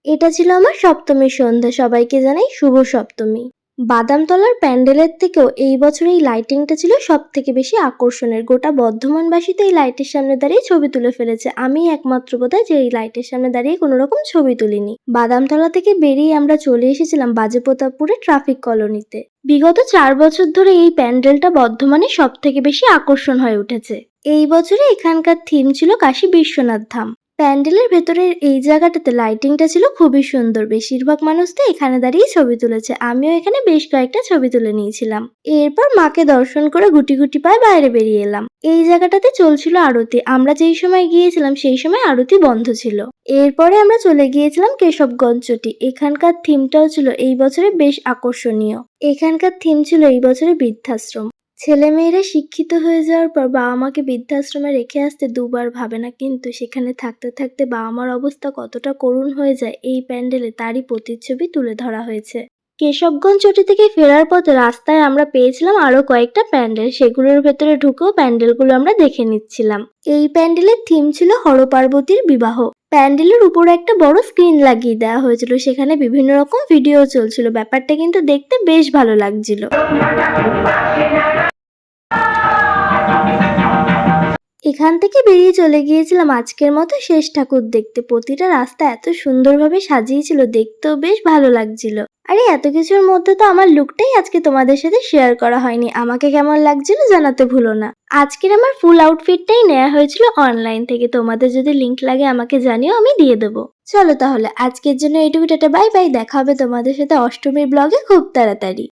এটা ছিল আমার সপ্তমীর সন্ধ্যা। সবাইকে জানাই শুভ সপ্তমী। বাদামতলার প্যান্ডেলের থেকেও এই বছর এই লাইটিংটা ছিল সবথেকে বেশি আকর্ষণের। গোটা বর্ধমানবাসী তো এই লাইটের সামনে দাঁড়িয়ে ছবি তুলে ফেলেছে। আমি একমাত্র বোধহয় যে এই লাইটের সামনে দাঁড়িয়ে কোনো রকম ছবি তুলিনি। বাদামতলা থেকে বেরিয়ে আমরা চলে এসেছিলাম বাজেপ্রতাপপুরে ট্রাফিক কলোনিতে। বিগত 4 বছর ধরে এই প্যান্ডেলটা বর্ধমানে সবথেকে বেশি আকর্ষণ হয়ে উঠেছে। এই বছরে এখানকার থিম ছিল কাশী বিশ্বনাথ ধাম। প্যান্ডেলের ভেতরের এই জায়গাটাতে লাইটিংটা ছিল খুবই সুন্দর। বেশিরভাগ মানুষ তো এখানে দাঁড়িয়ে ছবি তুলেছে। আমিও এখানে বেশ কয়েকটা ছবি তুলে নিয়েছিলাম। এরপর মাকে দর্শন করে গুটি গুটি পায়ে বাইরে বেরিয়ে এলাম। এই জায়গাটাতে চলছিল আরতি। আমরা যেই সময় গিয়েছিলাম সেই সময় আরতি বন্ধ ছিল। এরপরে আমরা চলে গিয়েছিলাম কেশবগঞ্জ চটি। এখানকার থিমটাও ছিল এই বছরে বেশ আকর্ষণীয়। এখানকার থিম ছিল এই বছরে বৃদ্ধাশ্রম। ছেলেমেয়েরা শিক্ষিত হয়ে যাওয়ার পর বাবা মাকে বৃদ্ধাশ্রমে রেখে আসতে দুবার ভাবে না, কিন্তু সেখানে থাকতে থাকতে বাবা মার অবস্থা কতটা করুণ হয়ে যায় এই প্যান্ডেলে তারই প্রতিচ্ছবি তুলে ধরা হয়েছে। কেশবগঞ্জ চটি থেকে ফেরার পথে রাস্তায় আমরা পেয়েছিলাম আরো কয়েকটা প্যান্ডেল। সেগুলোর ভেতরে ঢুকেও প্যান্ডেলগুলো আমরা দেখে নিচ্ছিলাম। এই প্যান্ডেলের থিম ছিল হরপার্বতীর বিবাহ। প্যান্ডেলের উপরে একটা বড় স্ক্রিন লাগিয়ে দেওয়া হয়েছিল, সেখানে বিভিন্ন রকম ভিডিও চলছিল। ব্যাপারটা কিন্তু দেখতে বেশ ভালো লাগছিল। এখান থেকে বেরিয়ে চলে গিয়েছিলাম আজকের মতো শেষ ঠাকুর দেখতে। প্রতিটা রাস্তা এত সুন্দরভাবে সাজিয়েছিল, দেখতেও বেশ ভালো লাগছিল। আরে এত কিছুর মধ্যে তো আমার লুকটাই আজকে তোমাদের সাথে শেয়ার করা হয়নি। আমাকে কেমন লাগছিল জানাতে ভুলো না। আজকের আমার ফুল আউটফিটটাই নেওয়া হয়েছিল অনলাইন থেকে। তোমাদের যদি লিংক লাগে আমাকে জানিও, আমি দিয়ে দেবো। চলো তাহলে আজকের জন্য এইটুকু, টাটা বাই বাই। দেখা হবে তোমাদের সাথে অষ্টমীর ব্লগে খুব তাড়াতাড়ি।